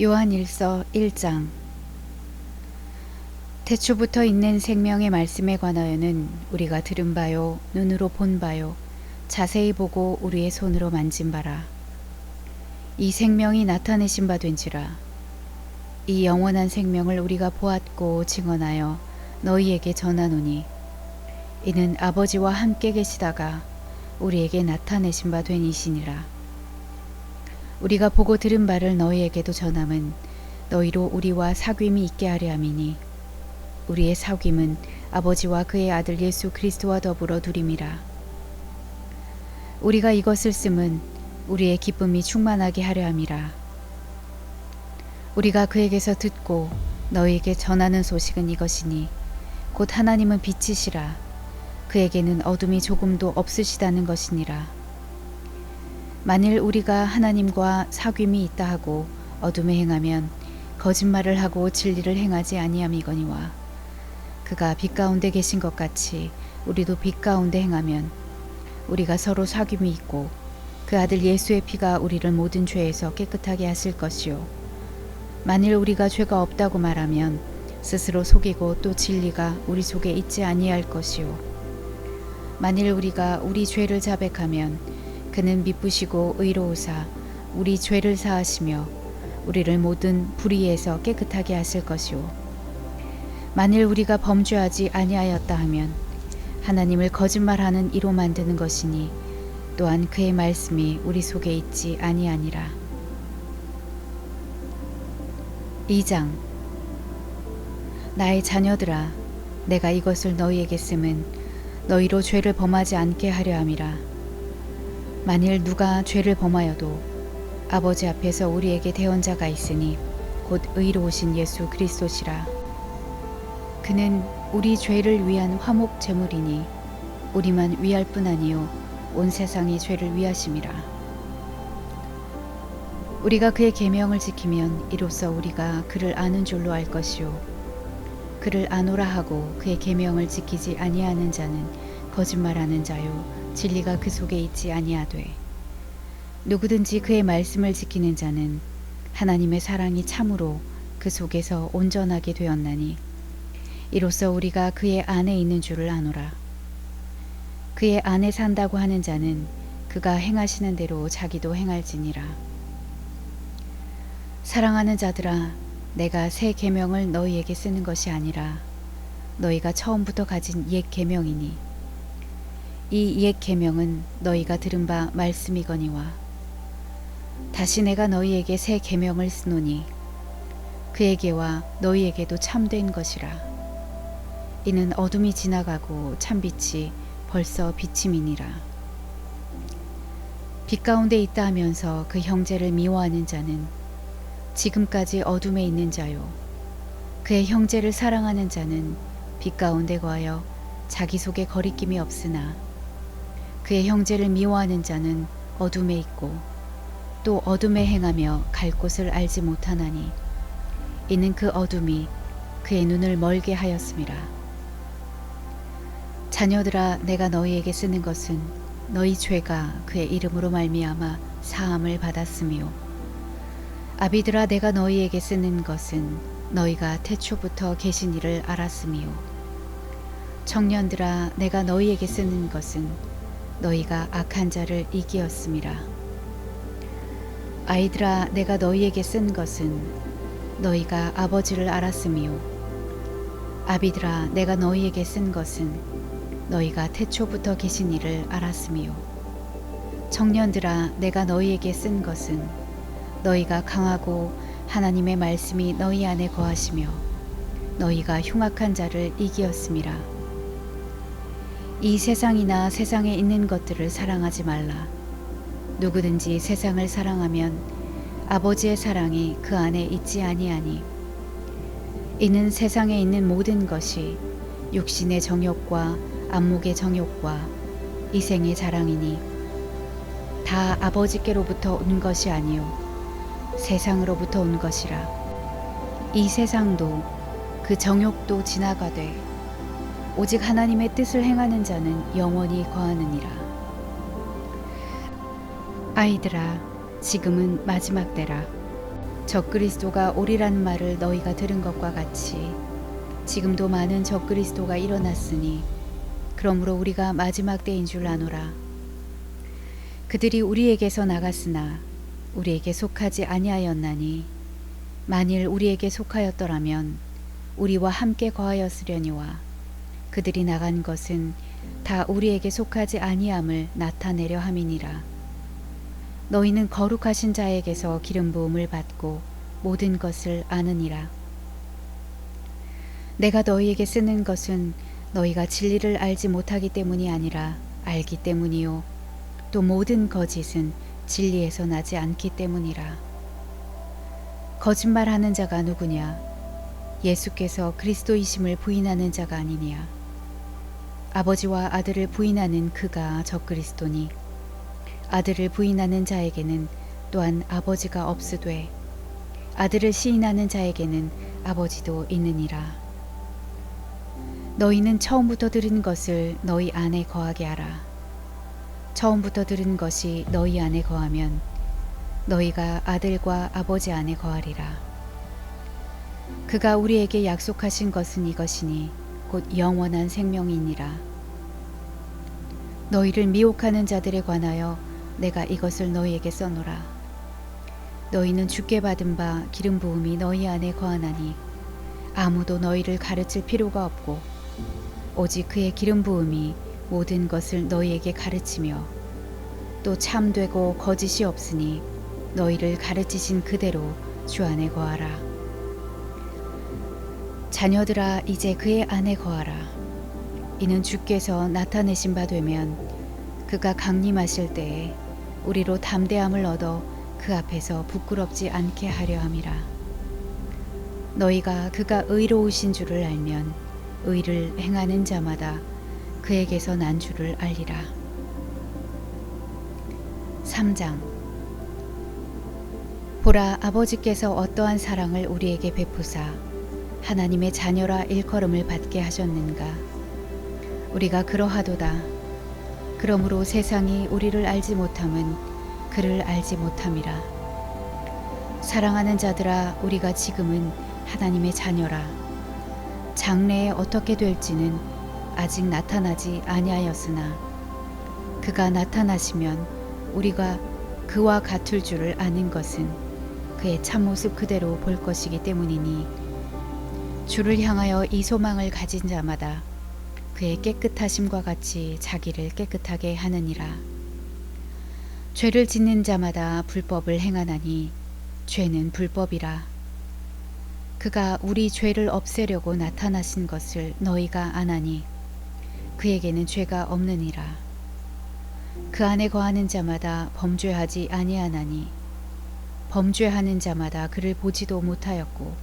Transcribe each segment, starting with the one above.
요한일서 1장. 태초부터 있는 생명의 말씀에 관하여는 우리가 들은 바요 눈으로 본 바요 자세히 보고 우리의 손으로 만진 바라. 이 생명이 나타내신 바 된지라. 이 영원한 생명을 우리가 보았고 증언하여 너희에게 전하노니 이는 아버지와 함께 계시다가 우리에게 나타내신 바 된 이시니라. 우리가 보고 들은 바를 너희에게도 전함은 너희로 우리와 사귐이 있게 하려 함이니 우리의 사귐은 아버지와 그의 아들 예수 그리스도와 더불어 두림이라. 우리가 이것을 쓰면 우리의 기쁨이 충만하게 하려 함이라. 우리가 그에게서 듣고 너희에게 전하는 소식은 이것이니 곧 하나님은 빛이시라. 그에게는 어둠이 조금도 없으시다는 것이니라. 만일 우리가 하나님과 사귐이 있다 하고 어둠에 행하면 거짓말을 하고 진리를 행하지 아니함이거니와 그가 빛 가운데 계신 것 같이 우리도 빛 가운데 행하면 우리가 서로 사귐이 있고 그 아들 예수의 피가 우리를 모든 죄에서 깨끗하게 하실 것이요 만일 우리가 죄가 없다고 말하면 스스로 속이고 또 진리가 우리 속에 있지 아니할 것이요 만일 우리가 우리 죄를 자백하면 그는 미쁘시고 의로우사 우리 죄를 사하시며 우리를 모든 불의에서 깨끗하게 하실 것이요 만일 우리가 범죄하지 아니하였다 하면 하나님을 거짓말하는 이로 만드는 것이니 또한 그의 말씀이 우리 속에 있지 아니하니라. 2장. 나의 자녀들아, 내가 이것을 너희에게 쓰면 너희로 죄를 범하지 않게 하려 함이라. 만일 누가 죄를 범하여도 아버지 앞에서 우리에게 대언자가 있으니 곧 의로우신 예수 그리스도시라. 그는 우리 죄를 위한 화목 제물이니 우리만 위할 뿐 아니요 온 세상이 죄를 위하심이라. 우리가 그의 계명을 지키면 이로써 우리가 그를 아는 줄로 알 것이요 그를 아노라 하고 그의 계명을 지키지 아니하는 자는 거짓말하는 자요 진리가 그 속에 있지 아니하되 누구든지 그의 말씀을 지키는 자는 하나님의 사랑이 참으로 그 속에서 온전하게 되었나니 이로써 우리가 그의 안에 있는 줄을 아노라. 그의 안에 산다고 하는 자는 그가 행하시는 대로 자기도 행할지니라. 사랑하는 자들아, 내가 새 계명을 너희에게 쓰는 것이 아니라 너희가 처음부터 가진 옛 계명이니 이 옛 계명은 너희가 들은 바 말씀이거니와 다시 내가 너희에게 새 계명을 쓰노니 그에게와 너희에게도 참된 것이라. 이는 어둠이 지나가고 참빛이 벌써 비침이니라. 빛 가운데 있다 하면서 그 형제를 미워하는 자는 지금까지 어둠에 있는 자요 그의 형제를 사랑하는 자는 빛 가운데 거하여 자기 속에 거리낌이 없으나 그의 형제를 미워하는 자는 어둠에 있고 또 어둠에 행하며 갈 곳을 알지 못하나니 이는 그 어둠이 그의 눈을 멀게 하였음이라. 자녀들아, 내가 너희에게 쓰는 것은 너희 죄가 그의 이름으로 말미암아 사함을 받았으며 아비들아, 내가 너희에게 쓰는 것은 너희가 태초부터 계신 이를 알았으며 청년들아, 내가 너희에게 쓰는 것은 너희가 악한 자를 이기었음이라. 아이들아, 내가 너희에게 쓴 것은 너희가 아버지를 알았으며 아비들아, 내가 너희에게 쓴 것은 너희가 태초부터 계신 이를 알았으며 청년들아, 내가 너희에게 쓴 것은 너희가 강하고 하나님의 말씀이 너희 안에 거하시며 너희가 흉악한 자를 이기었음이라. 이 세상이나 세상에 있는 것들을 사랑하지 말라. 누구든지 세상을 사랑하면 아버지의 사랑이 그 안에 있지 아니하니 이는 세상에 있는 모든 것이 육신의 정욕과 안목의 정욕과 이생의 자랑이니 다 아버지께로부터 온 것이 아니요 세상으로부터 온 것이라. 이 세상도 그 정욕도 지나가되 오직 하나님의 뜻을 행하는 자는 영원히 거하느니라. 아이들아, 지금은 마지막 때라. 적그리스도가 오리란 말을 너희가 들은 것과 같이 지금도 많은 적그리스도가 일어났으니 그러므로 우리가 마지막 때인 줄 아노라. 그들이 우리에게서 나갔으나 우리에게 속하지 아니하였나니 만일 우리에게 속하였더라면 우리와 함께 거하였으려니와 그들이 나간 것은 다 우리에게 속하지 아니함을 나타내려 함이니라. 너희는 거룩하신 자에게서 기름 부음을 받고 모든 것을 아느니라. 내가 너희에게 쓰는 것은 너희가 진리를 알지 못하기 때문이 아니라 알기 때문이요 또 모든 거짓은 진리에서 나지 않기 때문이라. 거짓말하는 자가 누구냐? 예수께서 그리스도이심을 부인하는 자가 아니냐? 아버지와 아들을 부인하는 그가 적그리스도니 아들을 부인하는 자에게는 또한 아버지가 없으되 아들을 시인하는 자에게는 아버지도 있느니라. 너희는 처음부터 들은 것을 너희 안에 거하게 하라. 처음부터 들은 것이 너희 안에 거하면 너희가 아들과 아버지 안에 거하리라. 그가 우리에게 약속하신 것은 이것이니 곧 영원한 생명이니라. 너희를 미혹하는 자들에 관하여 내가 이것을 너희에게 써노라. 너희는 주께 받은 바 기름 부음이 너희 안에 거하나니 아무도 너희를 가르칠 필요가 없고 오직 그의 기름 부음이 모든 것을 너희에게 가르치며 또 참되고 거짓이 없으니 너희를 가르치신 그대로 주 안에 거하라. 자녀들아 이제 그의 안에 거하라. 이는 주께서 나타내신 바 되면 그가 강림하실 때에 우리로 담대함을 얻어 그 앞에서 부끄럽지 않게 하려 함이라. 너희가 그가 의로우신 줄을 알면 의를 행하는 자마다 그에게서 난 줄을 알리라. 3장. 보라, 아버지께서 어떠한 사랑을 우리에게 베푸사 하나님의 자녀라 일컬음을 받게 하셨는가. 우리가 그러하도다. 그러므로 세상이 우리를 알지 못함은 그를 알지 못함이라. 사랑하는 자들아, 우리가 지금은 하나님의 자녀라. 장래에 어떻게 될지는 아직 나타나지 아니하였으나 그가 나타나시면 우리가 그와 같을 줄을 아는 것은 그의 참모습 그대로 볼 것이기 때문이니 주를 향하여 이 소망을 가진 자마다 그의 깨끗하심과 같이 자기를 깨끗하게 하느니라. 죄를 짓는 자마다 불법을 행하나니 죄는 불법이라. 그가 우리 죄를 없애려고 나타나신 것을 너희가 아나니 그에게는 죄가 없느니라. 그 안에 거하는 자마다 범죄하지 아니하나니 범죄하는 자마다 그를 보지도 못하였고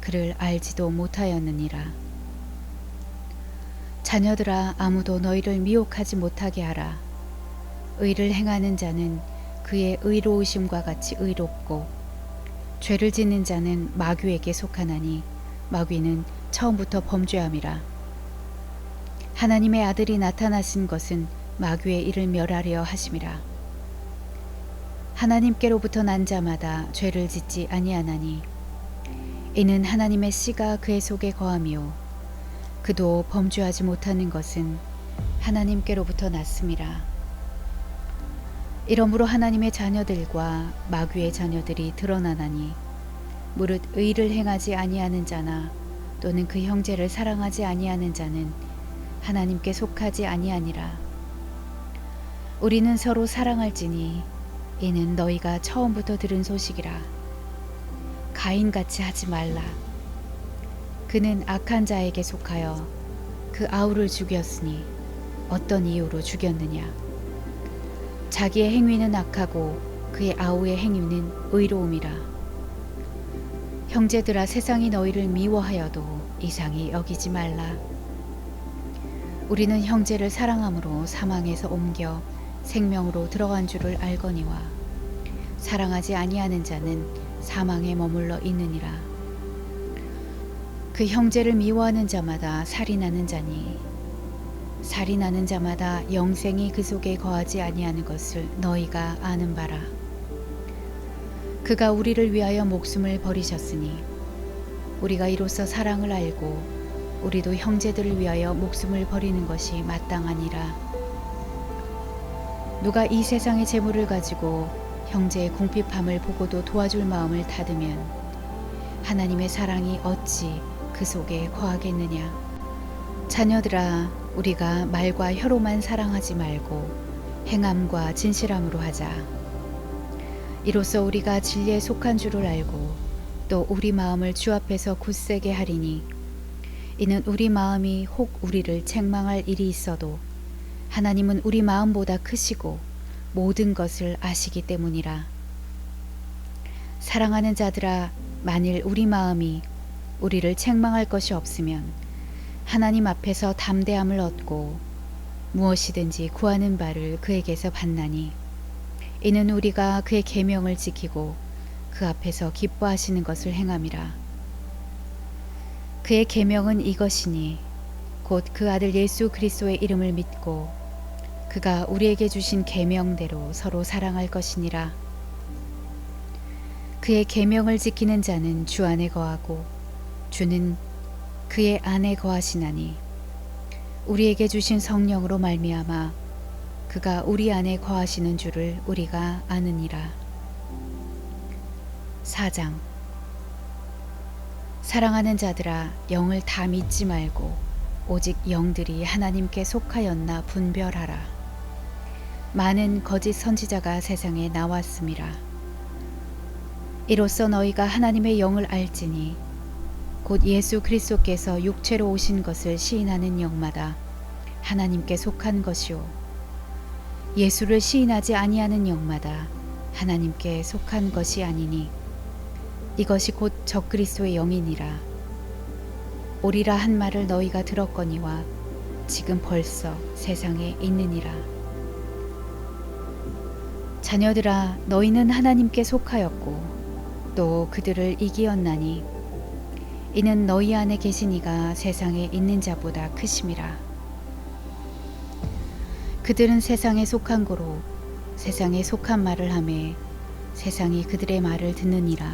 그를 알지도 못하였느니라. 자녀들아, 아무도 너희를 미혹하지 못하게 하라. 의를 행하는 자는 그의 의로우심과 같이 의롭고 죄를 짓는 자는 마귀에게 속하나니 마귀는 처음부터 범죄함이라. 하나님의 아들이 나타나신 것은 마귀의 일을 멸하려 하심이라. 하나님께로부터 난 자마다 죄를 짓지 아니하나니 이는 하나님의 씨가 그의 속에 거하며 그도 범죄하지 못하는 것은 하나님께로부터 났음이라. 이러므로 하나님의 자녀들과 마귀의 자녀들이 드러나나니 무릇 의를 행하지 아니하는 자나 또는 그 형제를 사랑하지 아니하는 자는 하나님께 속하지 아니하니라. 우리는 서로 사랑할지니 이는 너희가 처음부터 들은 소식이라. 가인같이 하지 말라. 그는 악한 자에게 속하여 그 아우를 죽였으니 어떤 이유로 죽였느냐. 자기의 행위는 악하고 그의 아우의 행위는 의로움이라. 형제들아, 세상이 너희를 미워하여도 이상히 여기지 말라. 우리는 형제를 사랑함으로 사망에서 옮겨 생명으로 들어간 줄을 알거니와 사랑하지 아니하는 자는 사망에 머물러 있느니라. 그 형제를 미워하는 자마다 살인하는 자니 살인하는 자마다 영생이 그 속에 거하지 아니하는 것을 너희가 아는 바라. 그가 우리를 위하여 목숨을 버리셨으니 우리가 이로써 사랑을 알고 우리도 형제들을 위하여 목숨을 버리는 것이 마땅하니라. 누가 이 세상의 재물을 가지고 형제의 궁핍함을 보고도 도와줄 마음을 닫으면 하나님의 사랑이 어찌 그 속에 거하겠느냐. 자녀들아, 우리가 말과 혀로만 사랑하지 말고 행함과 진실함으로 하자. 이로써 우리가 진리에 속한 줄을 알고 또 우리 마음을 주 앞에서 굳세게 하리니 이는 우리 마음이 혹 우리를 책망할 일이 있어도 하나님은 우리 마음보다 크시고 모든 것을 아시기 때문이라. 사랑하는 자들아, 만일 우리 마음이 우리를 책망할 것이 없으면 하나님 앞에서 담대함을 얻고 무엇이든지 구하는 바를 그에게서 받나니 이는 우리가 그의 계명을 지키고 그 앞에서 기뻐하시는 것을 행함이라. 그의 계명은 이것이니 곧 그 아들 예수 그리스도의 이름을 믿고 그가 우리에게 주신 계명대로 서로 사랑할 것이니라. 그의 계명을 지키는 자는 주 안에 거하고 주는 그의 안에 거하시나니 우리에게 주신 성령으로 말미암아 그가 우리 안에 거하시는 줄을 우리가 아느니라. 4장. 사랑하는 자들아, 영을 다 믿지 말고 오직 영들이 하나님께 속하였나 분별하라. 많은 거짓 선지자가 세상에 나왔음이라. 이로써 너희가 하나님의 영을 알지니 곧 예수 그리스도께서 육체로 오신 것을 시인하는 영마다 하나님께 속한 것이요 예수를 시인하지 아니하는 영마다 하나님께 속한 것이 아니니 이것이 곧 적그리스도의 영이니라. 오리라 한 말을 너희가 들었거니와 지금 벌써 세상에 있느니라. 자녀들아, 너희는 하나님께 속하였고 또 그들을 이기었나니 이는 너희 안에 계신 이가 세상에 있는 자보다 크심이라. 그들은 세상에 속한 고로 세상에 속한 말을 하매 세상이 그들의 말을 듣느니라.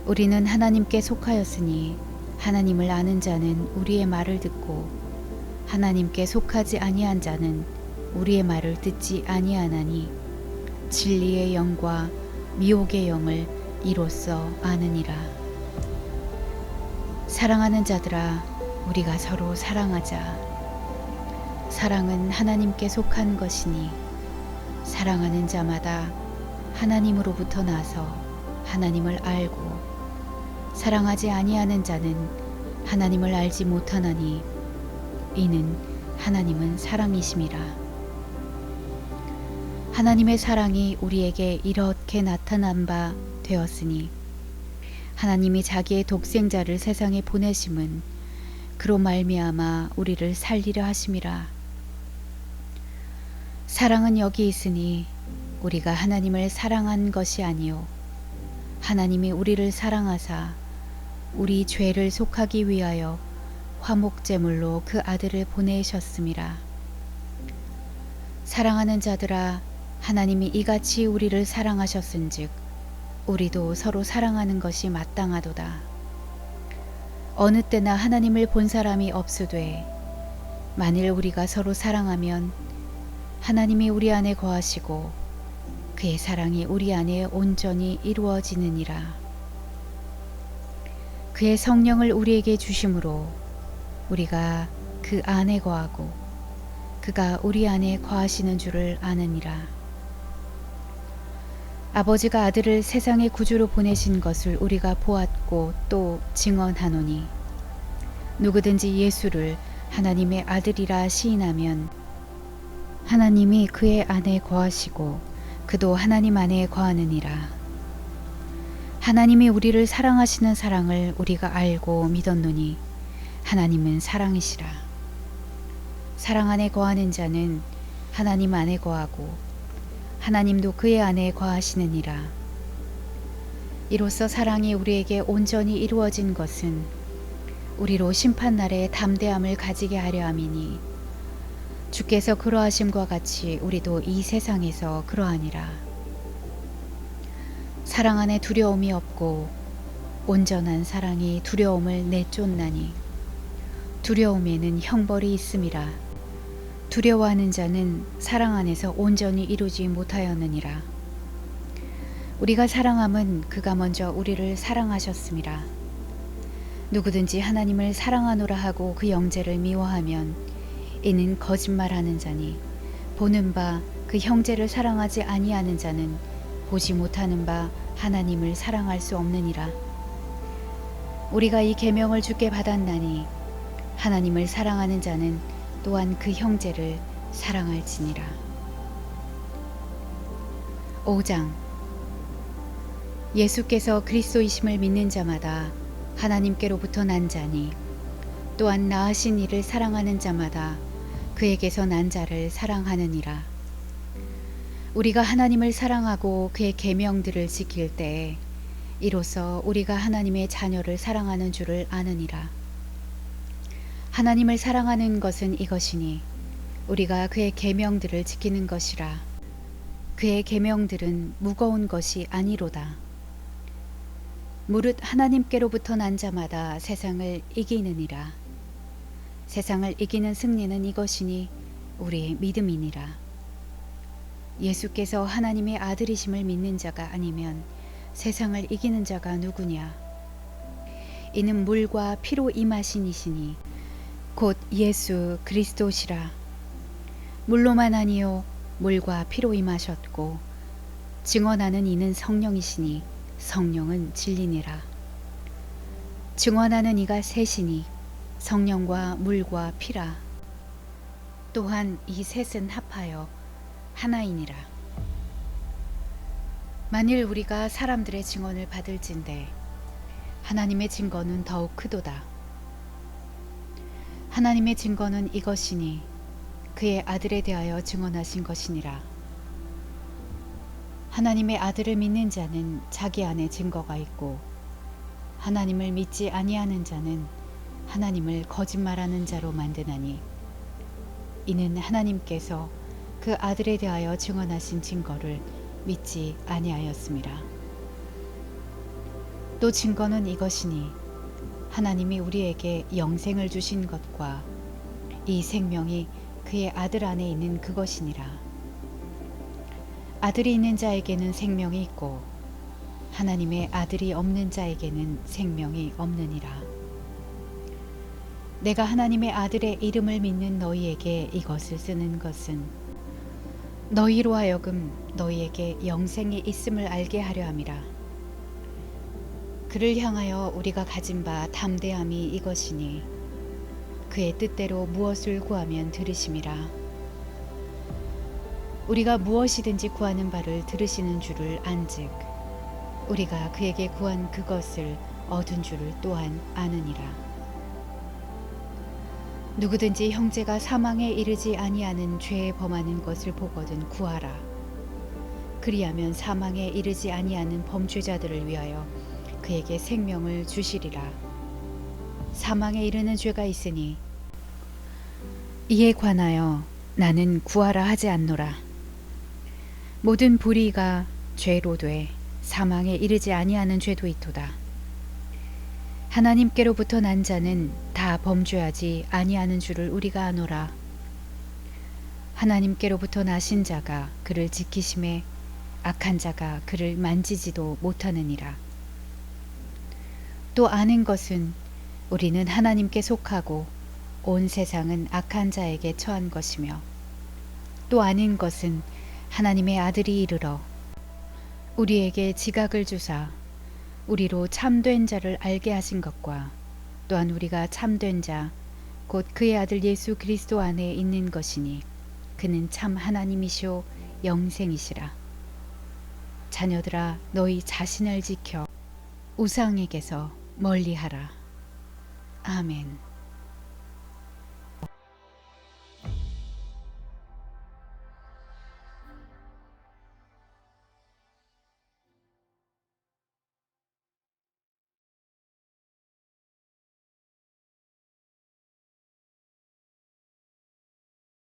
우리는 하나님께 속하였으니 하나님을 아는 자는 우리의 말을 듣고 하나님께 속하지 아니한 자는 우리의 말을 듣지 아니하나니 진리의 영과 미혹의 영을 이로써 아느니라. 사랑하는 자들아, 우리가 서로 사랑하자. 사랑은 하나님께 속한 것이니 사랑하는 자마다 하나님으로부터 나서 하나님을 알고 사랑하지 아니하는 자는 하나님을 알지 못하나니 이는 하나님은 사랑이심이라. 하나님의 사랑이 우리에게 이렇게 나타난 바 되었으니 하나님이 자기의 독생자를 세상에 보내심은 그로 말미암아 우리를 살리려 하심이라. 사랑은 여기 있으니 우리가 하나님을 사랑한 것이 아니요 하나님이 우리를 사랑하사 우리 죄를 속하기 위하여 화목제물로 그 아들을 보내셨음이라. 사랑하는 자들아, 하나님이 이같이 우리를 사랑하셨은즉 우리도 서로 사랑하는 것이 마땅하도다. 어느 때나 하나님을 본 사람이 없으되 만일 우리가 서로 사랑하면 하나님이 우리 안에 거하시고 그의 사랑이 우리 안에 온전히 이루어지느니라. 그의 성령을 우리에게 주심으로 우리가 그 안에 거하고 그가 우리 안에 거하시는 줄을 아느니라. 아버지가 아들을 세상의 구주로 보내신 것을 우리가 보았고 또 증언하노니 누구든지 예수를 하나님의 아들이라 시인하면 하나님이 그의 안에 거하시고 그도 하나님 안에 거하느니라. 하나님이 우리를 사랑하시는 사랑을 우리가 알고 믿었노니 하나님은 사랑이시라. 사랑 안에 거하는 자는 하나님 안에 거하고 하나님도 그의 안에 거하시느니라. 이로써 사랑이 우리에게 온전히 이루어진 것은 우리로 심판날에 담대함을 가지게 하려 함이니 주께서 그러하심과 같이 우리도 이 세상에서 그러하니라. 사랑 안에 두려움이 없고 온전한 사랑이 두려움을 내쫓나니 두려움에는 형벌이 있음이라. 두려워하는 자는 사랑 안에서 온전히 이루지 못하였느니라. 우리가 사랑함은 그가 먼저 우리를 사랑하셨음이라. 누구든지 하나님을 사랑하노라 하고 그 형제를 미워하면 이는 거짓말하는 자니 보는 바 그 형제를 사랑하지 아니하는 자는 보지 못하는 바 하나님을 사랑할 수 없느니라. 우리가 이 계명을 주께 받았나니 하나님을 사랑하는 자는 또한 그 형제를 사랑할지니라. 5장. 예수께서 그리스도이심을 믿는 자마다 하나님께로부터 난 자니 또한 낳으신 이를 사랑하는 자마다 그에게서 난 자를 사랑하느니라. 우리가 하나님을 사랑하고 그의 계명들을 지킬 때에 이로써 우리가 하나님의 자녀를 사랑하는 줄을 아느니라. 하나님을 사랑하는 것은 이것이니 우리가 그의 계명들을 지키는 것이라. 그의 계명들은 무거운 것이 아니로다. 무릇 하나님께로부터 난 자마다 세상을 이기느니라. 세상을 이기는 승리는 이것이니 우리의 믿음이니라. 예수께서 하나님의 아들이심을 믿는 자가 아니면 세상을 이기는 자가 누구냐? 이는 물과 피로 임하신 이시니 곧 예수 그리스도시라. 물로만 아니요 물과 피로 임하셨고 증언하는 이는 성령이시니 성령은 진리니라. 증언하는 이가 셋이니 성령과 물과 피라. 또한 이 셋은 합하여 하나이니라. 만일 우리가 사람들의 증언을 받을진대 하나님의 증거는 더욱 크도다. 하나님의 증거는 이것이니 그의 아들에 대하여 증언하신 것이니라. 하나님의 아들을 믿는 자는 자기 안에 증거가 있고 하나님을 믿지 아니하는 자는 하나님을 거짓말하는 자로 만드나니 이는 하나님께서 그 아들에 대하여 증언하신 증거를 믿지 아니하였음이라. 또 증거는 이것이니 하나님이 우리에게 영생을 주신 것과 이 생명이 그의 아들 안에 있는 그것이니라. 아들이 있는 자에게는 생명이 있고 하나님의 아들이 없는 자에게는 생명이 없느니라. 내가 하나님의 아들의 이름을 믿는 너희에게 이것을 쓰는 것은 너희로 하여금 너희에게 영생이 있음을 알게 하려 함이라. 그를 향하여 우리가 가진 바 담대함이 이것이니 그의 뜻대로 무엇을 구하면 들으심이라. 우리가 무엇이든지 구하는 바를 들으시는 줄을 안즉 우리가 그에게 구한 그것을 얻은 줄을 또한 아느니라. 누구든지 형제가 사망에 이르지 아니하는 죄에 범하는 것을 보거든 구하라. 그리하면 사망에 이르지 아니하는 범죄자들을 위하여 그에게 생명을 주시리라. 사망에 이르는 죄가 있으니 이에 관하여 나는 구하라 하지 않노라. 모든 불의가 죄로 돼 사망에 이르지 아니하는 죄도 있도다. 하나님께로부터 난 자는 다 범죄하지 아니하는 줄을 우리가 아노라. 하나님께로부터 나신 자가 그를 지키심에 악한 자가 그를 만지지도 못하느니라. 또 아는 것은 우리는 하나님께 속하고 온 세상은 악한 자에게 처한 것이며 또 아는 것은 하나님의 아들이 이르러 우리에게 지각을 주사 우리로 참된 자를 알게 하신 것과 또한 우리가 참된 자 곧 그의 아들 예수 그리스도 안에 있는 것이니 그는 참 하나님이시오 영생이시라. 자녀들아 너희 자신을 지켜 우상에게서 멀리하라. 아멘.